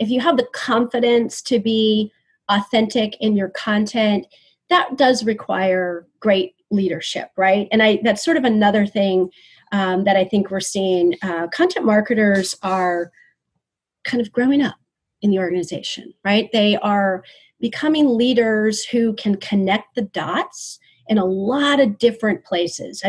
if you have the confidence to be authentic in your content, that does require great leadership, right? And that's sort of another thing that I think we're seeing. Content marketers are kind of growing up in the organization, right? They are becoming leaders who can connect the dots in a lot of different places.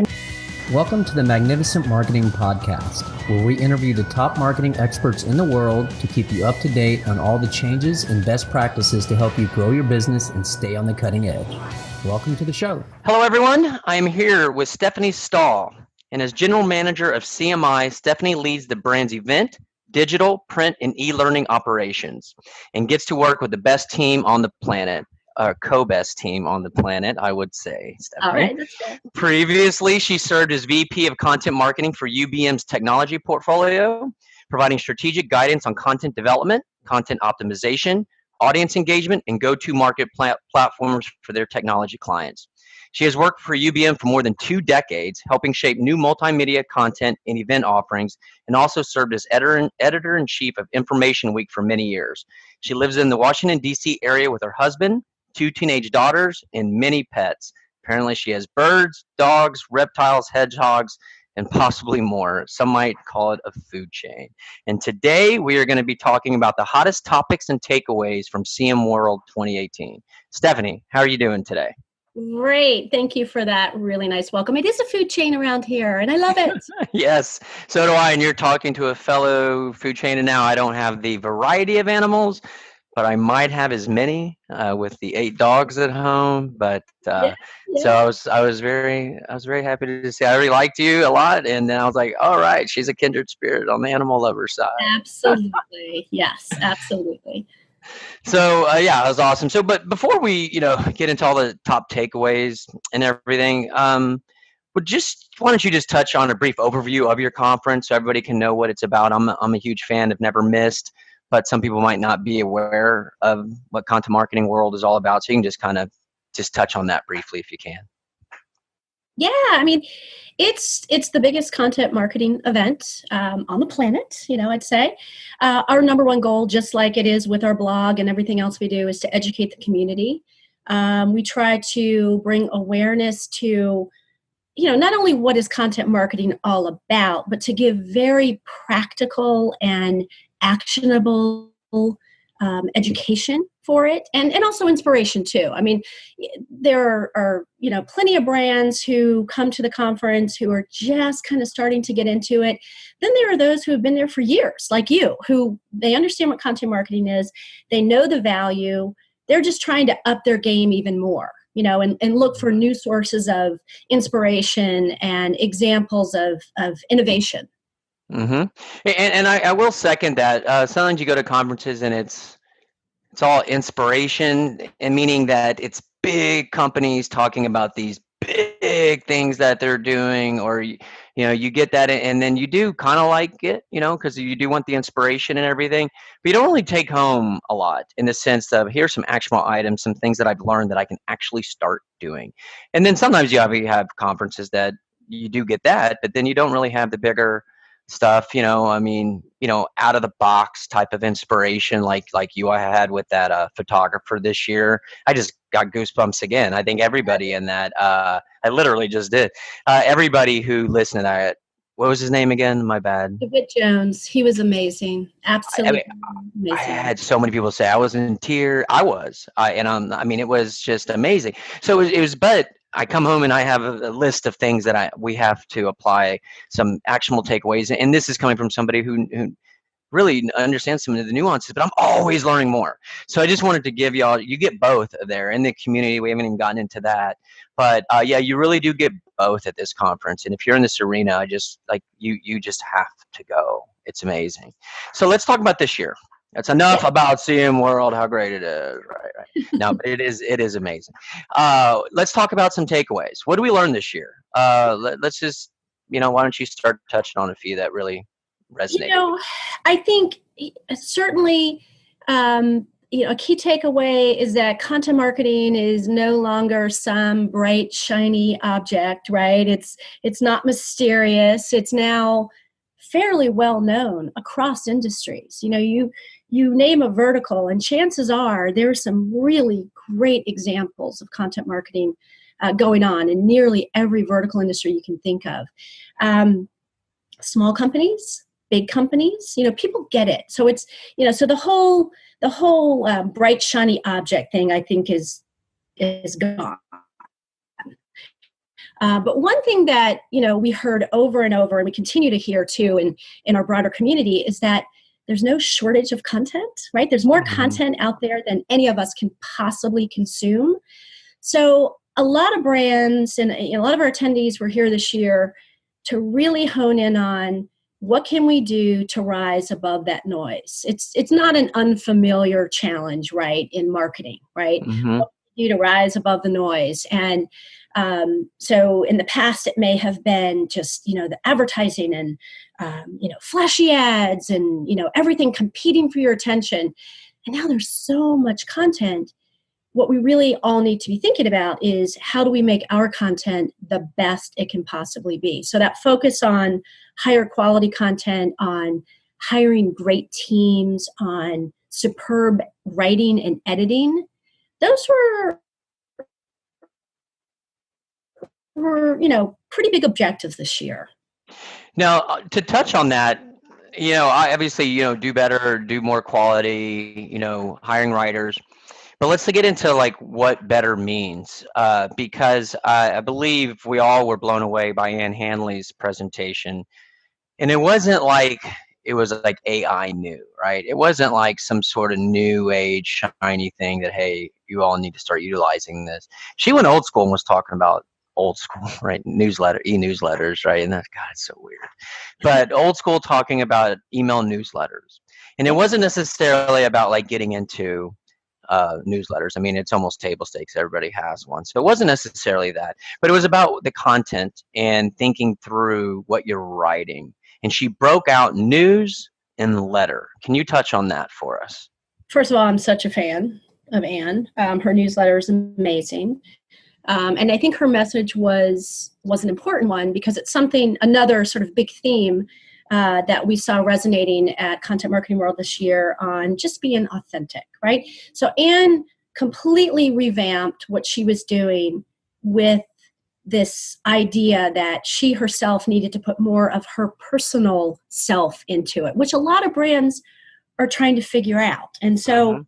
Welcome to the Magnificent Marketing Podcast, where we interview the top marketing experts in the world to keep you up to date on all the changes and best practices to help you grow your business and stay on the cutting edge. Welcome to the show. Hello, everyone. I'm here with Stephanie Stahl, and as General Manager of CMI, Stephanie leads the brand's event, digital, print, and e-learning operations, and gets to work with the best team on the planet. Co-best team on the planet, I would say, Stephanie. All right, that's good. Previously, she served as VP of Content Marketing for UBM's technology portfolio, providing strategic guidance on content development, content optimization, audience engagement, and go-to-market platforms for their technology clients. She has worked for UBM for more than 2 decades, helping shape new multimedia content and event offerings, and also served as editor-in-chief of Information Week for many years. She lives in the Washington, D.C. area with her husband, 2 teenage daughters, and many pets. Apparently, she has birds, dogs, reptiles, hedgehogs, and possibly more. Some might call it a food chain. And today, we are going to be talking about the hottest topics and takeaways from CM World 2018. Stephanie, how are you doing today? Great. Thank you for that really nice welcome. It is a food chain around here, and I love it. Yes, so do I. And you're talking to a fellow food chain, and now I don't have the variety of animals, but I might have as many with the 8 dogs at home. But Yeah. so I was very happy to see. I really liked you a lot, and then I was like, all right, she's a kindred spirit on the animal lover side. Absolutely. Yes, absolutely. So yeah, it was awesome. So, but before we get into all the top takeaways and everything, why don't you just touch on a brief overview of your conference so everybody can know what it's about? I'm a huge fan. I've never missed, but some people might not be aware of what Content Marketing World is all about. So you can just kind of touch on that briefly if you can. Yeah, I mean, it's the biggest content marketing event on the planet, I'd say. Our number one goal, just like it is with our blog and everything else we do, is to educate the community. We try to bring awareness to, not only what is content marketing all about, but to give very practical and actionable education for it, and also inspiration too. I mean, there are plenty of brands who come to the conference who are just kind of starting to get into it. Then there are those who have been there for years, like you, who they understand what content marketing is. They know the value. They're just trying to up their game even more, and look for new sources of inspiration and examples of innovation. Mm-hmm. And I will second that. Sometimes you go to conferences and it's all inspiration, and meaning that it's big companies talking about these big things that they're doing, or you get that, and then you do kind of like it, because you do want the inspiration and everything, but you don't really take home a lot in the sense of here's some actionable items, some things that I've learned that I can actually start doing. And then sometimes you have conferences that you do get that, but then you don't really have the bigger stuff, out of the box type of inspiration like I had with that photographer this year. I just got goosebumps again. I think everybody in that, I literally just did. Everybody who listened to that, what was his name again? My bad. David Jones. He was amazing. Absolutely amazing. I had so many people say I was in tears. I was, it was just amazing. So it was, but I come home and I have a list of things that we have to apply, some actionable takeaways. And this is coming from somebody who really understands some of the nuances, but I'm always learning more. So I just wanted to give you get both there in the community. We haven't even gotten into that, but yeah, you really do get both at this conference. And if you're in this arena, you just have to go. It's amazing. So let's talk about this year. That's enough about CM World, how great it is, right? No, but it is amazing. Let's talk about some takeaways. What did we learn this year? Let's just, why don't you start touching on a few that really resonated? I think certainly, a key takeaway is that content marketing is no longer some bright, shiny object, right? It's not mysterious. It's now fairly well known across industries. You name a vertical, and chances are there's some really great examples of content marketing going on in nearly every vertical industry you can think of. Small companies, big companies, people get it. So it's, so the whole bright shiny object thing, I think, is gone. But one thing that we heard over and over, and we continue to hear too in our broader community, is that there's no shortage of content, right? There's more content out there than any of us can possibly consume. So a lot of brands and a lot of our attendees were here this year to really hone in on what can we do to rise above that noise. It's not an unfamiliar challenge, right, in marketing, right? Mm-hmm. What can we do to rise above the noise? And so in the past, it may have been just, the advertising and, flashy ads and, everything competing for your attention. And now there's so much content. What we really all need to be thinking about is how do we make our content the best it can possibly be? So that focus on higher quality content, on hiring great teams, on superb writing and editing, those were pretty big objectives this year. Now, to touch on that, I obviously, do better, do more quality, hiring writers. But let's get into like what better means, because I believe we all were blown away by Ann Hanley's presentation, and it wasn't like it was like AI new, right? It wasn't like some sort of new age shiny thing that, hey, you all need to start utilizing this. She went old school and was talking about old school, right? E-newsletters, right? And that's, God, it's so weird. But old school talking about email newsletters. And it wasn't necessarily about like getting into newsletters. I mean, it's almost table stakes. Everybody has one. So it wasn't necessarily that, but it was about the content and thinking through what you're writing. And she broke out news and letter. Can you touch on that for us? First of all, I'm such a fan of Anne. Her newsletter is amazing. And I think her message was an important one because it's another sort of big theme that we saw resonating at Content Marketing World this year on just being authentic, right? So Anne completely revamped what she was doing with this idea that she herself needed to put more of her personal self into it, which a lot of brands are trying to figure out. And so,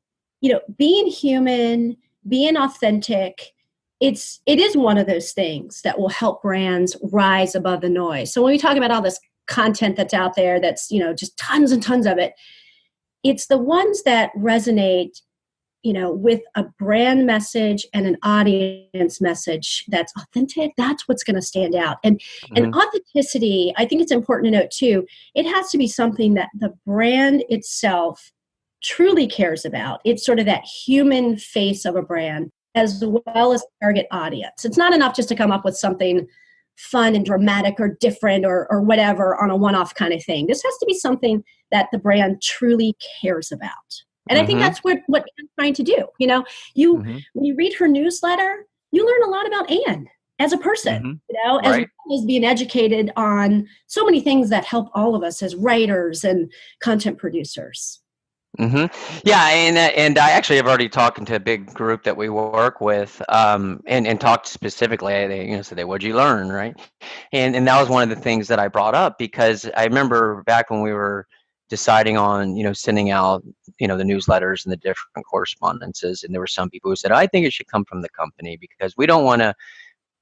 being human, being authentic, it is one of those things that will help brands rise above the noise. So when we talk about all this content that's out there, that's, just tons and tons of it, it's the ones that resonate, with a brand message and an audience message that's authentic. That's what's going to stand out. And authenticity, I think it's important to note too, it has to be something that the brand itself truly cares about. It's sort of that human face of a brand as well as target audience. It's not enough just to come up with something fun and dramatic or different or whatever on a one-off kind of thing. This has to be something that the brand truly cares about. And I think that's what Anne's trying to do. When you read her newsletter, you learn a lot about Anne as a person, as well as being educated on so many things that help all of us as writers and content producers. Yeah, and I actually have already talked to a big group that we work with, and talked specifically. They said, "What'd you learn?" Right, and that was one of the things that I brought up because I remember back when we were deciding on sending out the newsletters and the different correspondences, and there were some people who said, "I think it should come from the company because we don't want to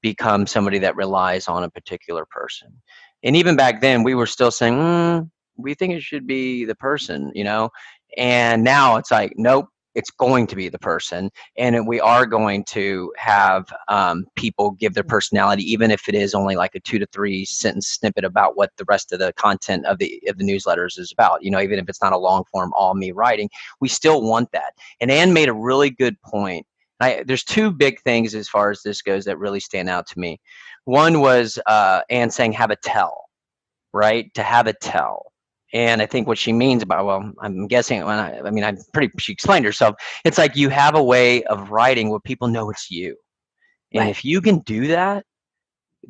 become somebody that relies on a particular person." And even back then, we were still saying, "We think it should be the person," And now it's like, nope, it's going to be the person. And we are going to have people give their personality, even if it is only like a 2 to 3 sentence snippet about what the rest of the content of the newsletters is about. Even if it's not a long form, all me writing, we still want that. And Anne made a really good point. There's 2 big things as far as this goes that really stand out to me. One was Anne saying, have a tell, right? To have a tell. And I think what she means about, I'm guessing, she explained herself. It's like you have a way of writing where people know it's you. And if you can do that,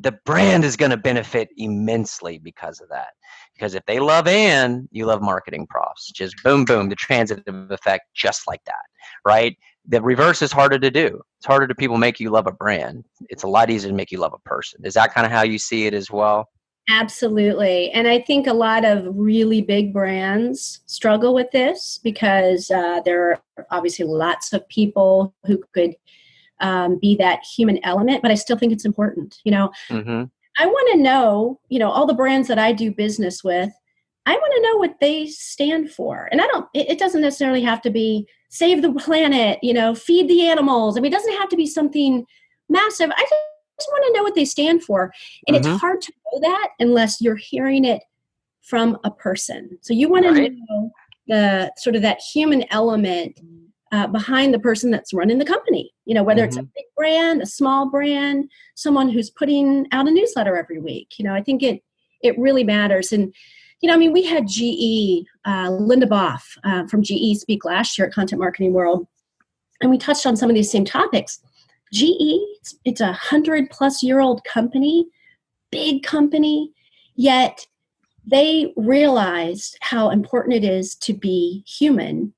the brand is going to benefit immensely because of that. Because if they love Ann, you love marketing profs. Just boom, boom, the transitive effect, just like that, right? The reverse is harder to do. It's harder to people make you love a brand. It's a lot easier to make you love a person. Is that kind of how you see it as well? Absolutely. And I think a lot of really big brands struggle with this because there are obviously lots of people who could be that human element, but I still think it's important. Mm-hmm. I want to know, all the brands that I do business with, I want to know what they stand for. And it doesn't necessarily have to be save the planet, feed the animals. I mean, it doesn't have to be something massive. I just want to know what they stand for. And it's Mm-hmm. hard to know that unless you're hearing it from a person. So you want to Right. know the sort of that human element behind the person that's running the company, whether it's a Mm-hmm. big brand, a small brand, someone who's putting out a newsletter every week. I think it really matters. And, we had GE, Linda Boff from GE speak last year at Content Marketing World, and we touched on some of these same topics. GE, it's a 100-plus-year-old company, big company, yet they realized how important it is to be human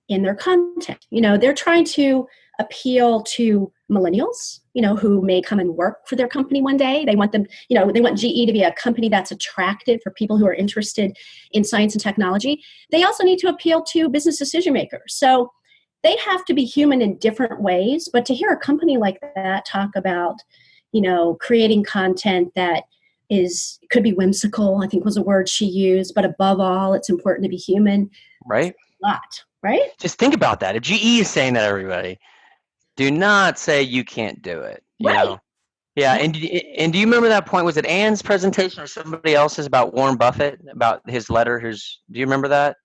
in their content. They're trying to appeal to millennials, who may come and work for their company one day. They want them, they want GE to be a company that's attractive for people who are interested in science and technology. They also need to appeal to business decision makers. So they have to be human in different ways. But to hear a company like that talk about, creating content that could be whimsical, I think was a word she used, but above all, it's important to be human. Right. A lot, right? Just think about that. If GE is saying that, everybody, do not say you can't do it. Right. Yeah. Yeah. And do you remember that point? Was it Ann's presentation or somebody else's about Warren Buffett, about his letter? Do you remember that?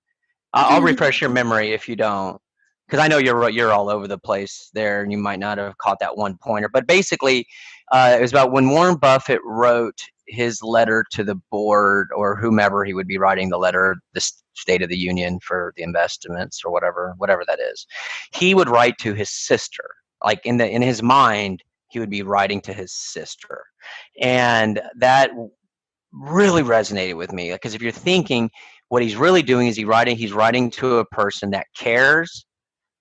I'll refresh your memory if you don't, because I know you're all over the place there, and you might not have caught that one pointer. But basically, it was about when Warren Buffett wrote his letter to the board or whomever he would be writing the letter, the State of the Union for the investments or whatever that is. He would write to his sister, like in his mind, he would be writing to his sister, and that really resonated with me, because if you're thinking what he's really doing is he's writing to a person that cares,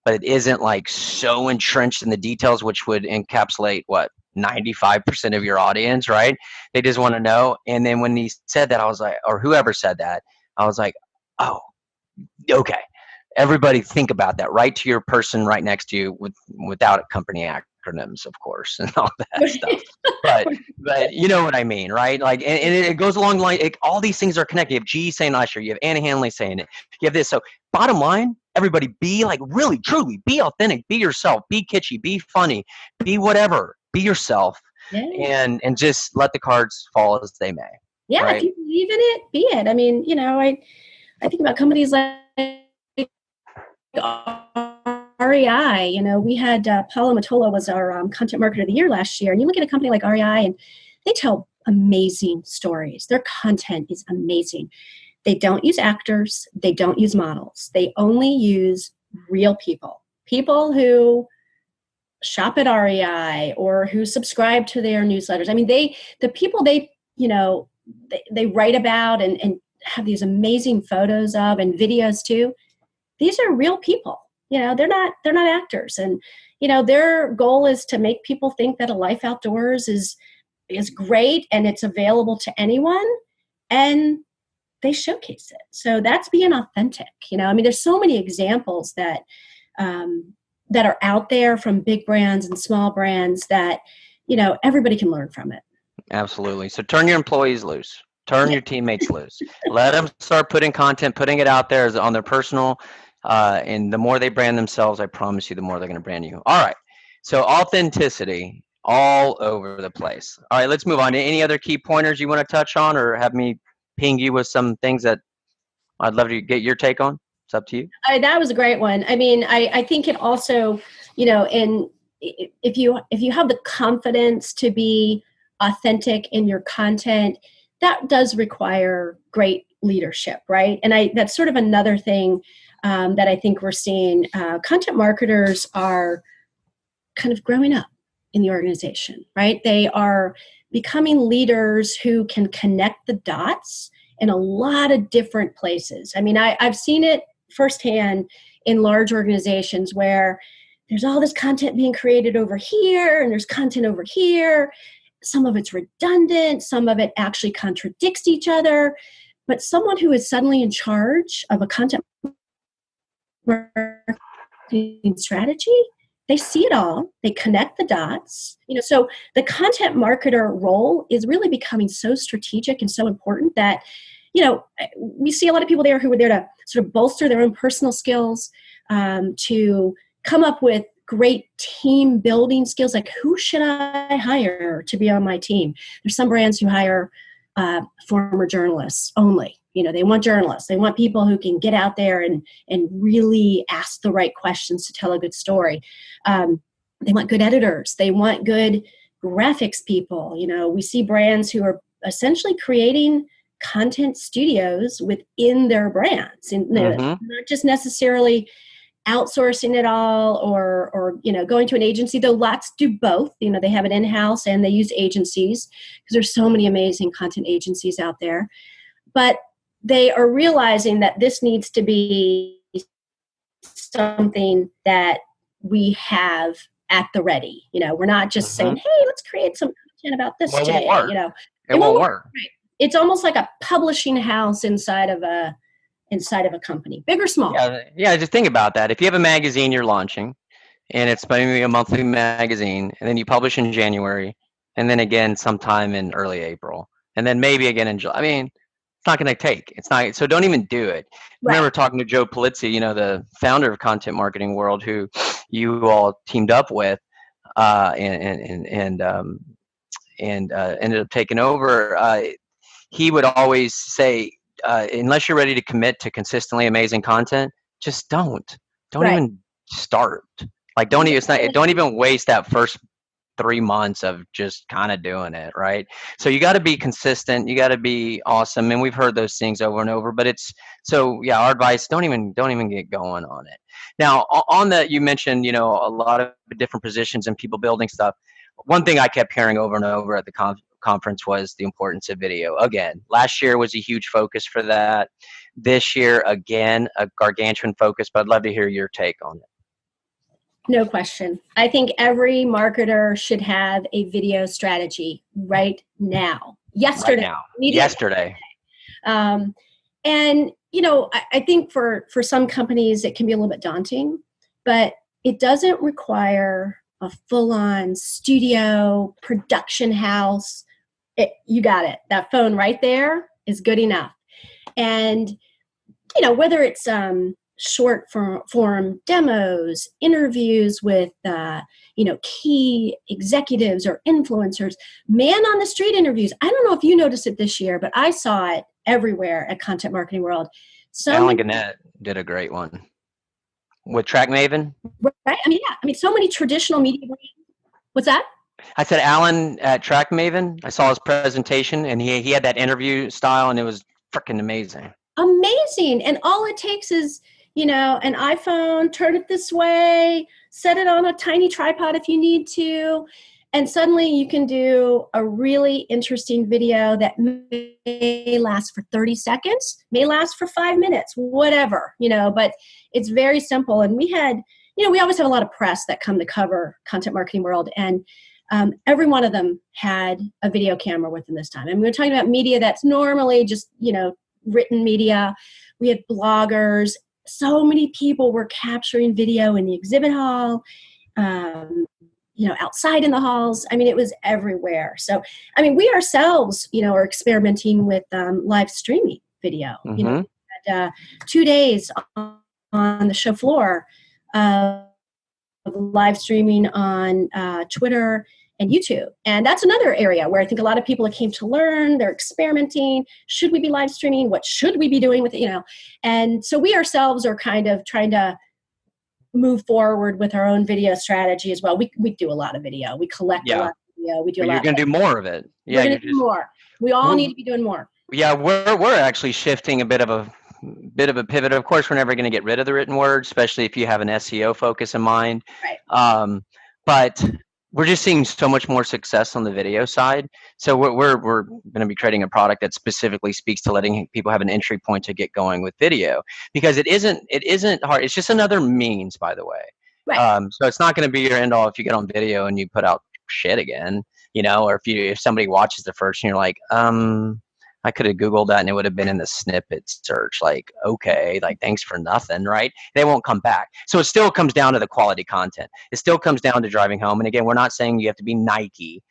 but it isn't like so entrenched in the details, which would encapsulate what 95% of your audience, right? They just want to know. And then when he said that, I was like, or whoever said that, I was like, oh, okay. Everybody think about that. Write to your person right next to you without company acronyms, of course, and all that stuff. But you know what I mean, right? Like, and it goes along the line. All these things are connected. You have G saying last year. You have Anna Hanley saying it. You have this. So bottom line, everybody be like, really, truly, be authentic, be yourself, be kitschy, be funny, be whatever, be yourself, Yeah. and just let the cards fall as they may. Yeah, Right? if you believe in it, be it. I mean, I think about companies like REI. We had Paula Matola was our content marketer of the year last year, and you look at a company like REI, and they tell amazing stories. Their content is amazing. They don't use actors. They don't use models. They only use real people who shop at REI or who subscribe to their newsletters. I mean, the people they write about and have these amazing photos of and videos too. These are real people. They're not actors. And their goal is to make people think that a life outdoors is great and it's available to anyone, and they showcase it. So that's being authentic. I mean, there's so many examples that are out there from big brands and small brands that everybody can learn from it. Absolutely. So turn your employees loose. Turn your teammates loose. Let them start putting content, putting it out there on their personal. And the more they brand themselves, I promise you, the more they're going to brand you. All right. So authenticity all over the place. All right, let's move on. Any other key pointers you want to touch on, or have me ping you with some things that I'd love to get your take on? It's up to you. That was a great one. I mean, I think it also, and if you have the confidence to be authentic in your content, that does require great leadership, right? And that's sort of another thing that I think we're seeing. Content marketers are kind of growing up in the organization, right? They are becoming leaders who can connect the dots in a lot of different places. I mean, I've seen it firsthand in large organizations where there's all this content being created over here and there's content over here. Some of it's redundant, some of it actually contradicts each other. But someone who is suddenly in charge of a content marketing strategy, they see it all, they connect the dots. So the content marketer role is really becoming so strategic and so important that we see a lot of people there who are there to sort of bolster their own personal skills, to come up with great team building skills, like who should I hire to be on my team. There's some brands who hire former journalists only. They want journalists. They want people who can get out there and really ask the right questions to tell a good story. They want good editors. They want good graphics people. We see brands who are essentially creating content studios within their brands, and not just necessarily outsourcing it all or going to an agency, though lots do both. They have it in-house and they use agencies because there's so many amazing content agencies out there. But they are realizing that this needs to be something that we have at the ready. We're not just saying, hey, let's create some content about this today. It won't work. Right. It's almost like a publishing house inside of a company, big or small. Yeah, just think about that. If you have a magazine you're launching, and it's maybe a monthly magazine, and then you publish in January, and then again sometime in early April, and then maybe again in July. I mean, it's not going to take. It's not. So don't even do it. Right. I remember talking to Joe Polizzi, the founder of Content Marketing World, who you all teamed up with, and ended up taking over. He would always say, unless you're ready to commit to consistently amazing content, just don't even start. Like, don't even waste that first 3 months of just kind of doing it, right? So you got to be consistent. You got to be awesome. And we've heard those things over and over, but our advice, don't even get going on it. Now, on that, you mentioned, a lot of different positions and people building stuff. One thing I kept hearing over and over at the conference was the importance of video. Again, last year was a huge focus for that. This year, again, a gargantuan focus, but I'd love to hear your take on it. No question. I think every marketer should have a video strategy right now. Yesterday. And, I think for some companies, it can be a little bit daunting, but it doesn't require a full-on studio production house. You got it. That phone right there is good enough. And, whether it's short form demos, interviews with, key executives or influencers, man on the street interviews. I don't know if you noticed it this year, but I saw it everywhere at Content Marketing World. Alan Gannett did a great one with Track Maven. Right. So many traditional media brands. What's that? I said Alan at Track Maven. I saw his presentation, and he had that interview style, and it was freaking amazing. Amazing. And all it takes is, an iPhone, turn it this way, set it on a tiny tripod if you need to, and suddenly you can do a really interesting video that may last for 30 seconds, may last for 5 minutes, whatever, but it's very simple. And we had, we always have a lot of press that come to cover Content Marketing World, and every one of them had a video camera with them this time. And we were talking about media that's normally just, written media. We had bloggers. So many people were capturing video in the exhibit hall, outside in the halls. It was everywhere. So, we ourselves, are experimenting with live streaming video. Had, 2 days on the show floor of live streaming on Twitter and YouTube. And that's another area where I think a lot of people came to learn. They're experimenting. Should we be live streaming? What should we be doing with it? And so we ourselves are kind of trying to move forward with our own video strategy as well. We do a lot of video. We collect a lot of video. We do a lot. You're going to do more of it. Yeah, we're going to do more. We all need to be doing more. Yeah, we're actually shifting a bit of a pivot. Of course, we're never going to get rid of the written word, especially if you have an SEO focus in mind. Right. But we're just seeing so much more success on the video side. So we're going to be creating a product that specifically speaks to letting people have an entry point to get going with video, because it isn't hard. It's just another means, by the way. Right. So it's not going to be your end all if you get on video and you put out shit again, or if somebody watches the first and you're like, I could have Googled that and it would have been in the snippet search. Like, okay, like thanks for nothing, right? They won't come back. So it still comes down to the quality content. It still comes down to driving home. And again, we're not saying you have to be Nike,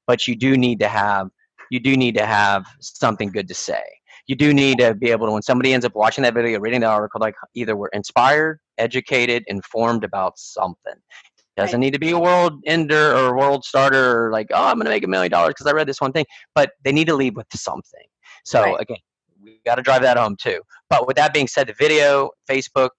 but you do need to have something good to say. You do need to be able to, when somebody ends up watching that video, reading the article, like either we're inspired, educated, informed about something. Doesn't need to be a world ender or world starter or like, oh, I'm going to make $1 million because I read this one thing. But they need to lead with something. So again, we got to drive that home too. But with that being said, the video, Facebook,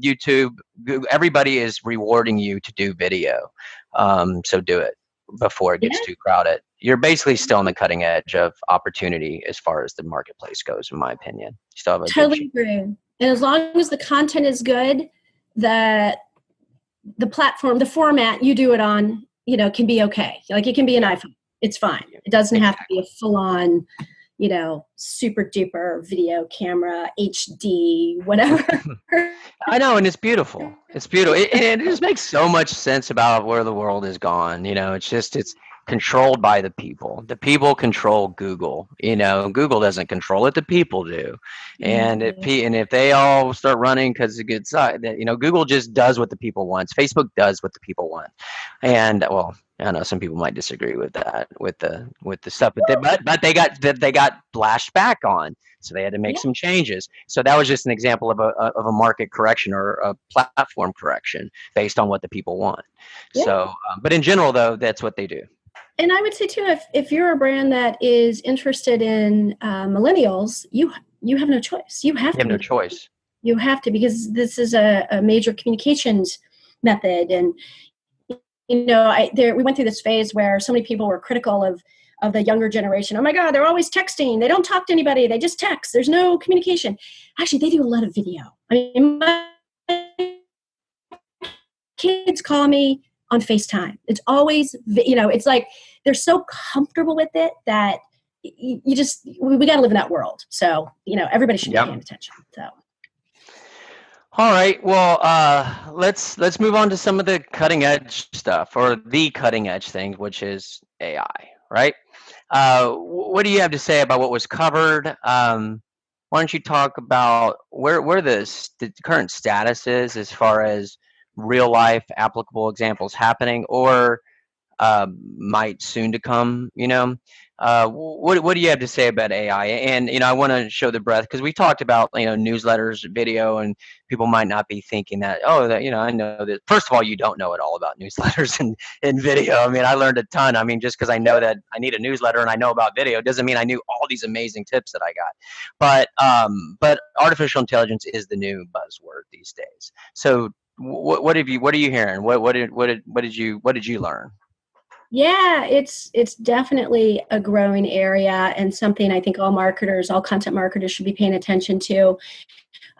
YouTube, Google, everybody is rewarding you to do video. So do it before it gets too crowded. You're basically still on the cutting edge of opportunity as far as the marketplace goes, in my opinion. You still have a totally agree. And as long as the content is good, the platform, the format you do it on, can be okay. Like it can be an iPhone. It's fine. It doesn't have to be a full on, super duper video camera, HD, whatever. I know. And it's beautiful. It's beautiful. It just makes so much sense about where the world has gone. It's controlled by the people. The people control Google. Google doesn't control it. The people do. And if they all start running because it's a good site, Google just does what the people want. Facebook does what the people want. And well, I know some people might disagree with that, with the stuff, but they got blashed back on, so they had to make some changes. So that was just an example of a market correction or a platform correction based on what the people want. Yeah. So, but in general, though, that's what they do. And I would say too, if you're a brand that is interested in millennials, you have no choice. You have no choice. You have to, because this is a major communications method. And we went through this phase where so many people were critical of the younger generation. Oh my God, they're always texting. They don't talk to anybody. They just text. There's no communication. Actually, they do a lot of video. I mean, my kids call me on FaceTime. It's always, it's like they're so comfortable with it that we got to live in that world. So, everybody should be paying attention. So. All right. Well, let's move on to some of the cutting edge stuff, or the cutting edge thing, which is AI, right? What do you have to say about what was covered? Why don't you talk about where the current status is as far as real life applicable examples happening, or might soon to come, what do you have to say about AI? And, I want to show the breadth, because we talked about, newsletters, video, and people might not be thinking that, I know that. First of all, you don't know it all about newsletters and video. I mean, I learned a ton. I mean, just because I know that I need a newsletter and I know about video doesn't mean I knew all these amazing tips that I got. But artificial intelligence is the new buzzword these days. So what are you hearing? What did you learn? Yeah, it's definitely a growing area, and something I think all content marketers should be paying attention to.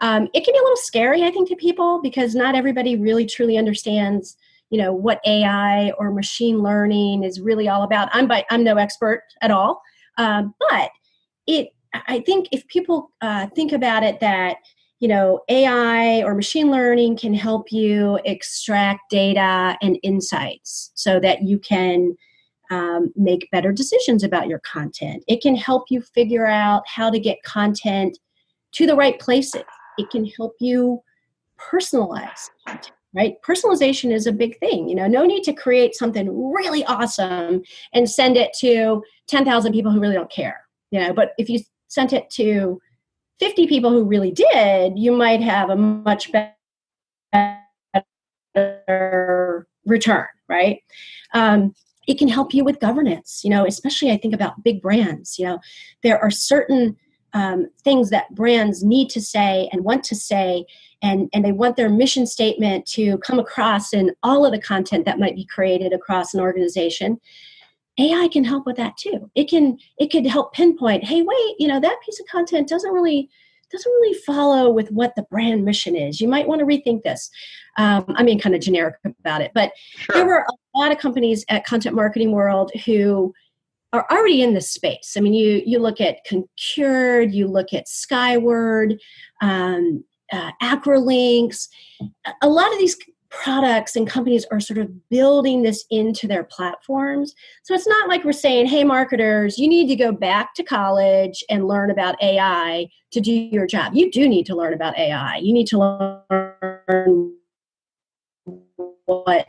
It can be a little scary, I think, to people, because not everybody really truly understands, what AI or machine learning is really all about. I'm no expert at all, but I think if people think about it, that AI or machine learning can help you extract data and insights so that you can make better decisions about your content. It can help you figure out how to get content to the right places. It can help you personalize content, right? Personalization is a big thing. No need to create something really awesome and send it to 10,000 people who really don't care. But if you sent it to 50 people who really did, you might have a much better return, right? It can help you with governance, especially I think about big brands. There are certain things that brands need to say and want to say, and they want their mission statement to come across in all of the content that might be created across an organization. AI can help with that too. It could help pinpoint, hey, wait, that piece of content doesn't really follow with what the brand mission is. You might want to rethink this. Kind of generic about it, but sure. There were a lot of companies at Content Marketing World who are already in this space. I mean, you look at Concurred, you look at Skyward, Acrolinks. A lot of these products and companies are sort of building this into their platforms. So it's not like we're saying, hey, marketers, you need to go back to college and learn about AI to do your job. You do need to learn about AI. You need to learn what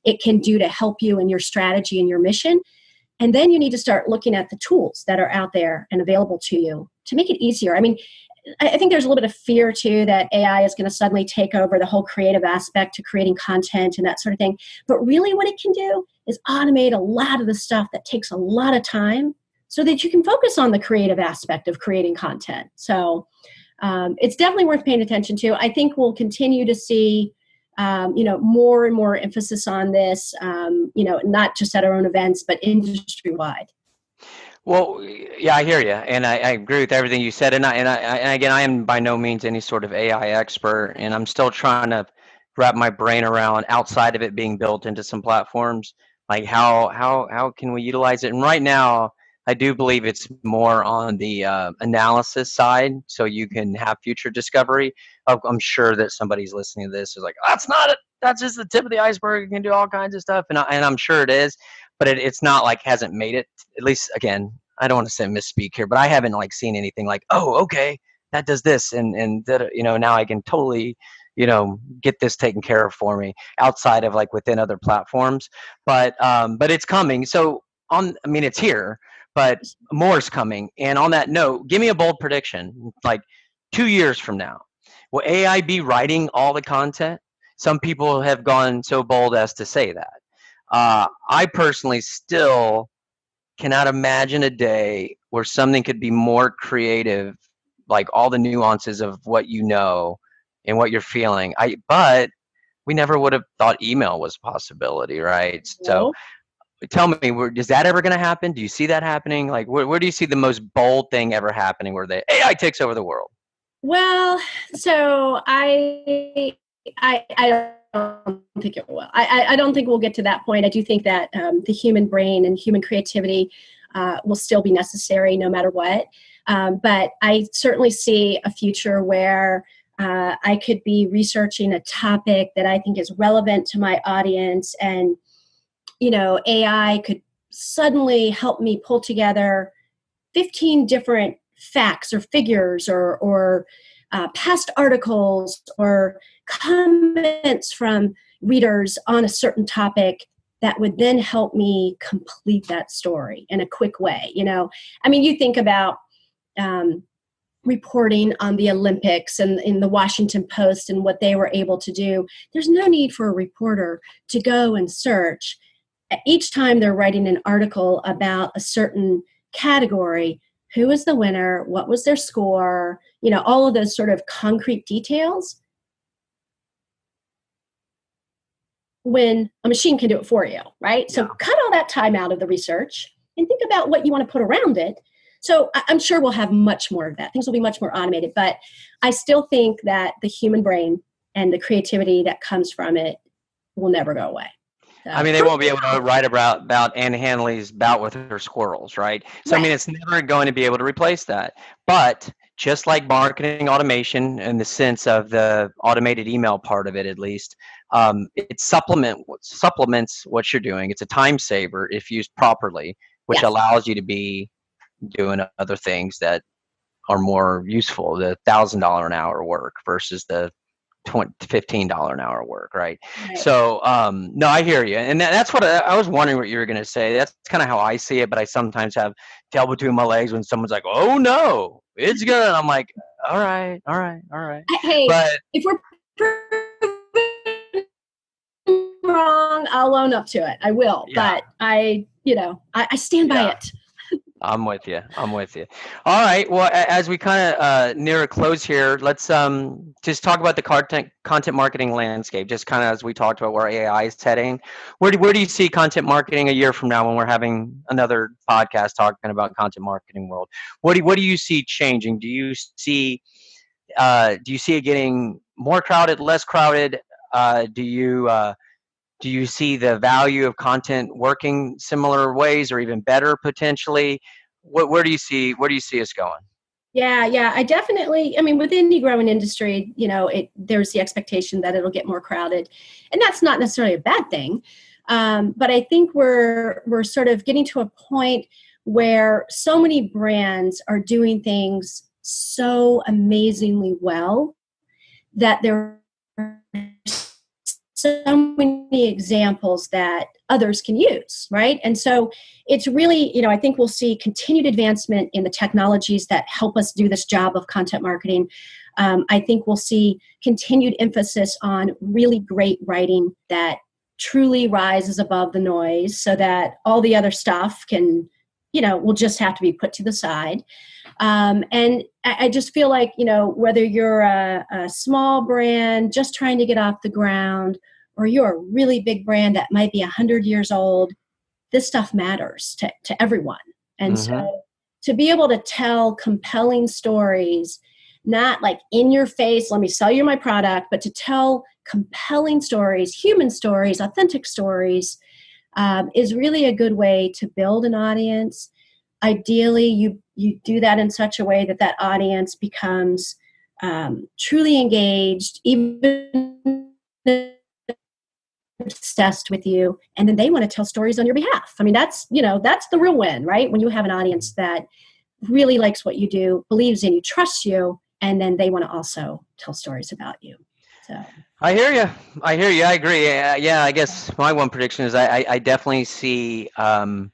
it can do to help you in your strategy and your mission. And then you need to start looking at the tools that are out there and available to you to make it easier. I mean, I think there's a little bit of fear too that AI is going to suddenly take over the whole creative aspect to creating content and that sort of thing. But really what it can do is automate a lot of the stuff that takes a lot of time so that you can focus on the creative aspect of creating content. So it's definitely worth paying attention to. I think we'll continue to see more and more emphasis on this, not just at our own events, but industry-wide. Well, yeah, I hear you, and I agree with everything you said. And again, I am by no means any sort of AI expert, and I'm still trying to wrap my brain around outside of it being built into some platforms, like how can we utilize it? And right now, I do believe it's more on the analysis side, so you can have future discovery. I'm sure that somebody's listening to this is like, that's not it. That's just the tip of the iceberg. You can do all kinds of stuff, and I'm sure it is, but it's not like hasn't made it. At least, again, I don't want to say misspeak here, but I haven't like seen anything like, oh, okay, that does this, and that, now I can totally, get this taken care of for me outside of like within other platforms. But it's coming. So it's here, but more's coming. And on that note, give me a bold prediction, like 2 years from now, will AI be writing all the content? Some people have gone so bold as to say that. I personally still cannot imagine a day where something could be more creative, like all the nuances of what you know and what you're feeling. But we never would have thought email was a possibility, right? So No. tell me, is that ever going to happen? Do you see that happening? Like, where do you see the most bold thing ever happening where the AI takes over the world? Well, so I don't think it will. I don't think we'll get to that point. I do think that the human brain and human creativity will still be necessary no matter what. But I certainly see a future where I could be researching a topic that I think is relevant to my audience, and AI could suddenly help me pull together 15 different facts or figures or past articles or comments from readers on a certain topic that would then help me complete that story in a quick way. You think about reporting on the Olympics and in the Washington Post and what they were able to do. There's no need for a reporter to go and search. Each time they're writing an article about a certain category, who was the winner, what was their score, all of those sort of concrete details, when a machine can do it for you, right? Yeah. So cut all that time out of the research and think about what you want to put around it. So I'm sure we'll have much more of that. Things will be much more automated, but I still think that the human brain and the creativity that comes from it will never go away. They won't be able to write about Anne Hanley's bout with her squirrels, right? So, right. It's never going to be able to replace that. But just like marketing automation in the sense of the automated email part of it, at least, it supplements what you're doing. It's a time saver if used properly, which allows you to be doing other things that are more useful, the $1,000 an hour work versus the $15 an hour work, right? So no, I hear you, and that's what I was wondering what you were going to say. That's kind of how I see it, but I sometimes have tail between my legs when someone's like, oh no, it's good, and I'm like, all right. Hey, but if we're wrong, I'll own up to it. I will, but I stand by it. I'm with you. All right. Well, as we kind of near a close here, let's just talk about the content marketing landscape. Just kind of as we talked about where AI is heading. Where do you see content marketing a year from now when we're having another podcast talking about content marketing world? What do you see changing? Do you see it getting more crowded, less crowded? Do you Do you see the value of content working similar ways or even better potentially? Where do you see us going? Yeah, I definitely. I mean, within the growing industry, there's the expectation that it'll get more crowded, and that's not necessarily a bad thing. But I think we're sort of getting to a point where so many brands are doing things so amazingly well that there are so many examples that others can use, right? And so it's really, I think we'll see continued advancement in the technologies that help us do this job of content marketing. I think we'll see continued emphasis on really great writing that truly rises above the noise so that all the other stuff will just have to be put to the side. And I just feel like, whether you're a small brand just trying to get off the ground, or you're a really big brand that might be 100 years old, this stuff matters to everyone. And so to be able to tell compelling stories, not like in your face, let me sell you my product, but to tell compelling stories, human stories, authentic stories, is really a good way to build an audience. Ideally, you do that in such a way that audience becomes truly engaged, even obsessed with you, and then they want to tell stories on your behalf. I mean, that's the real win, right? When you have an audience that really likes what you do, believes in you, trusts you, and then they want to also tell stories about you. So I hear you. I agree. Yeah, I guess my one prediction is I definitely see. I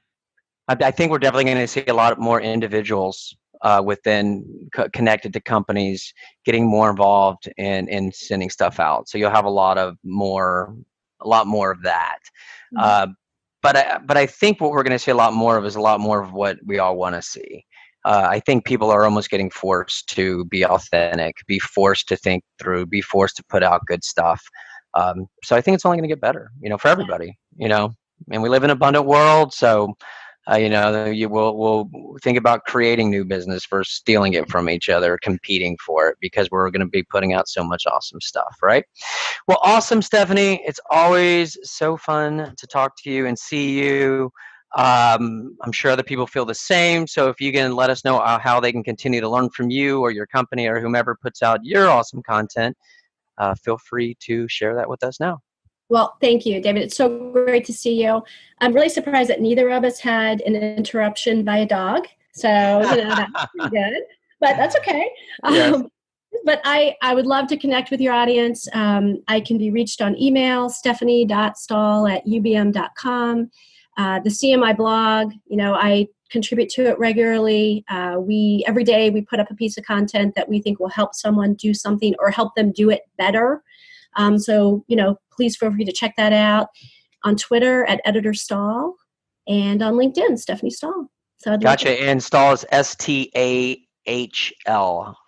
think we're definitely going to see a lot more individuals connected to companies getting more involved in sending stuff out. So you'll have a lot more of that. But I think what we're going to see a lot more of is a lot more of what we all want to see. I think people are almost getting forced to be authentic, be forced to think through, be forced to put out good stuff. So I think it's only going to get better, for everybody, and we live in an abundant world. So, you will think about creating new business versus stealing it from each other, competing for it, because we're going to be putting out so much awesome stuff, right? Well, awesome, Stephanie. It's always so fun to talk to you and see you. I'm sure other people feel the same. So if you can let us know how they can continue to learn from you or your company or whomever puts out your awesome content, feel free to share that with us now. Well, thank you, David. It's so great to see you. I'm really surprised that neither of us had an interruption by a dog. So, that's pretty good, but that's okay. Yes. But I would love to connect with your audience. I can be reached on email, stephanie.stahl@ubm.com. The CMI blog, I contribute to it regularly. Every day we put up a piece of content that we think will help someone do something or help them do it better. So, please feel free to check that out on Twitter at Editor Stahl and on LinkedIn, Stephanie Stahl. So Gotcha. And Stahl is STAHL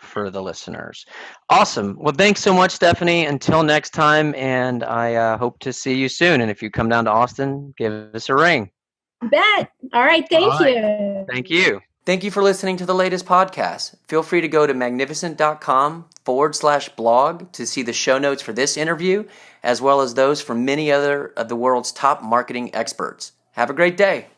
for the listeners. Awesome. Well, thanks so much, Stephanie. Until next time, and I hope to see you soon. And if you come down to Austin, give us a ring. Bet. All right. Thank you. Thank you. Thank you for listening to the latest podcast. Feel free to go to magnificent.com/blog to see the show notes for this interview, as well as those from many other of the world's top marketing experts. Have a great day.